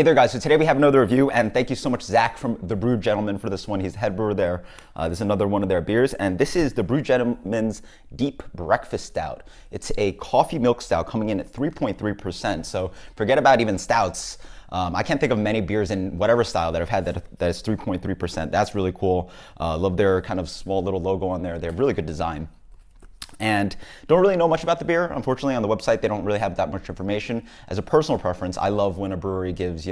Hey there guys, so today we have another review, and thank you so much Zach from the Brew Gentleman for this one. He's the head brewer there. This is another one of their beers, and this is the Brew Gentleman's Deep Breakfast Stout. It's a coffee milk stout coming in at 3.3%, so forget about even stouts. I can't think of many beers in whatever style that I've had that is 3.3%. That's really cool. Love their kind of small little logo on there. They have really good design. And don't really know much about the beer. Unfortunately, on the website, they don't really have that much information. As a personal preference, I love when a brewery gives,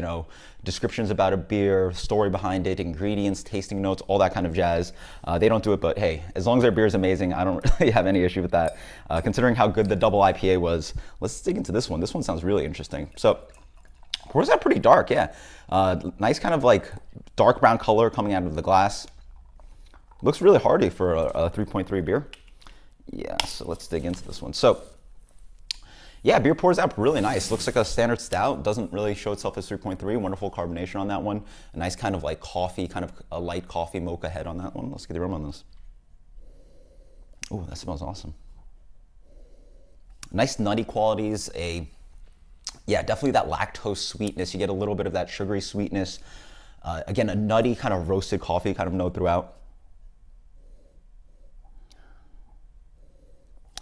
descriptions about a beer, story behind it, ingredients, tasting notes, all that kind of jazz. They don't do it, but hey, as long as their beer is amazing, I don't really have any issue with that. Considering how good the double IPA was, let's dig into this one. This one sounds really interesting. So, pours out pretty dark, yeah. Nice kind of like dark brown color coming out of the glass. Looks really hearty for a 3.3 beer. Yeah, so let's dig into this one. So, yeah, beer pours out really nice. Looks like a standard stout. Doesn't really show itself as 3.3. Wonderful carbonation on that one. A nice kind of like coffee, kind of a light coffee mocha head on that one. Let's get the aroma on this. Oh, that smells awesome. Nice nutty qualities. Yeah, definitely that lactose sweetness. You get a little bit of that sugary sweetness. Again, a nutty kind of roasted coffee kind of note throughout.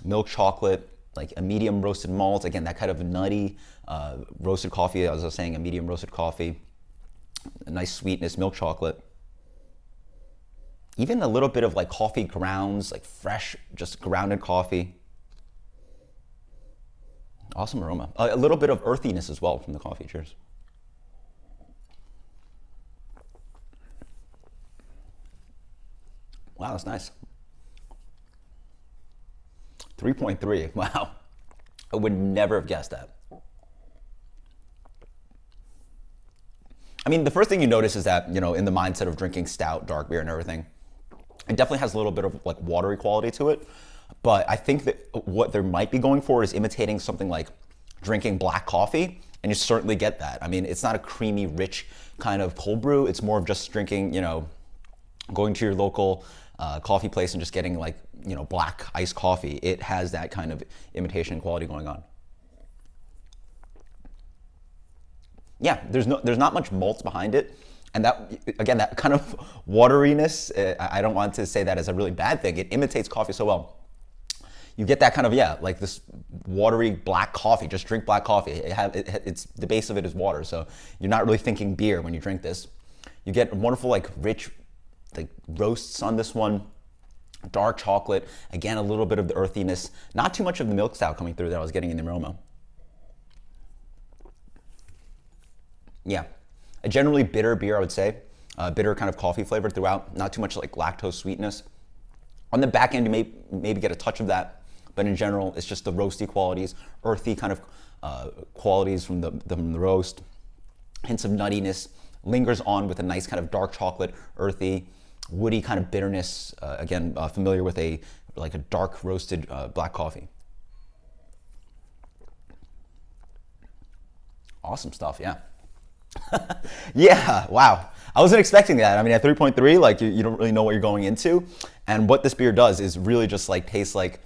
Milk chocolate, like a medium roasted malt. Again, that kind of nutty roasted coffee. As I was saying, a medium roasted coffee. A nice sweetness, milk chocolate. Even a little bit of like coffee grounds, like fresh, just grounded coffee. Awesome aroma. A little bit of earthiness as well from the coffee. Cheers. Wow, that's nice. 3.3, wow. I would never have guessed that. I mean, the first thing you notice is that, in the mindset of drinking stout, dark beer and everything, it definitely has a little bit of like watery quality to it. But I think that what they might be going for is imitating something like drinking black coffee, and you certainly get that. I mean, it's not a creamy, rich kind of cold brew. It's more of just drinking, going to your local coffee place and just getting like, black iced coffee. It has that kind of imitation quality going on. Yeah, there's not much malt behind it. And that, again, that kind of wateriness, I don't want to say that as a really bad thing. It imitates coffee so well. You get that kind of, like this watery black coffee. Just drink black coffee. It's the base of it is water, so you're not really thinking beer when you drink this. You get wonderful, like rich, like roasts on this one. Dark chocolate, again, a little bit of the earthiness. Not too much of the milk stout coming through that I was getting in the aroma. Yeah, a generally bitter beer, I would say. Bitter kind of coffee flavor throughout. Not too much like lactose sweetness. On the back end, you may maybe get a touch of that, but in general, it's just the roasty qualities, earthy kind of qualities from the roast. Hints of nuttiness, lingers on with a nice kind of dark chocolate, earthy, woody kind of bitterness. Again, familiar with a dark roasted black coffee. Awesome stuff, yeah. Yeah, wow. I wasn't expecting that. I mean, at 3.3, like you don't really know what you're going into. And what this beer does is really just like tastes like,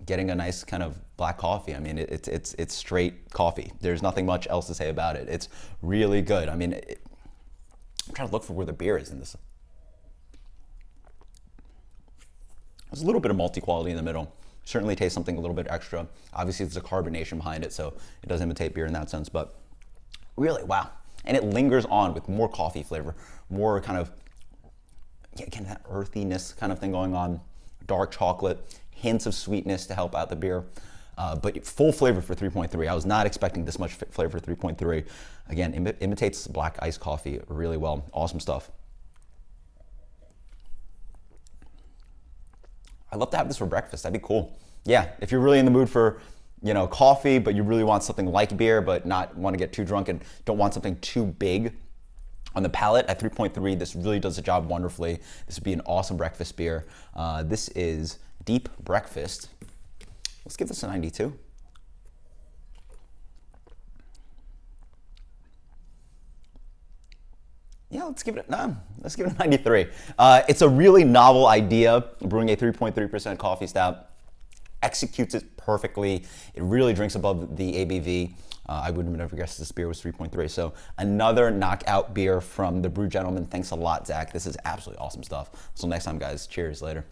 getting a nice kind of black coffee. I mean, it's straight coffee. There's nothing much else to say about it. It's really good. I mean, I'm trying to look for where the beer is in this. There's a little bit of malty quality in the middle. Certainly tastes something a little bit extra. Obviously, there's a carbonation behind it, so it does imitate beer in that sense, but really, wow. And it lingers on with more coffee flavor, more kind of, again, that earthiness kind of thing going on, dark chocolate, hints of sweetness to help out the beer, but full flavor for 3.3. I was not expecting this much flavor for 3.3. Again, imitates black iced coffee really well. Awesome stuff. I'd love to have this for breakfast. That'd be cool. Yeah, if you're really in the mood for, coffee, but you really want something like beer, but not want to get too drunk and don't want something too big on the palate, at 3.3, this really does the job wonderfully. This would be an awesome breakfast beer. This is Deep Breakfast. Let's give this a 92. Yeah, let's give it a 93. It's a really novel idea, brewing a 3.3% coffee stout. Executes it perfectly. It really drinks above the ABV. I would have never guessed this beer was 3.3. So another knockout beer from the Brew Gentleman. Thanks a lot, Zach. This is absolutely awesome stuff. Until next time, guys. Cheers. Later.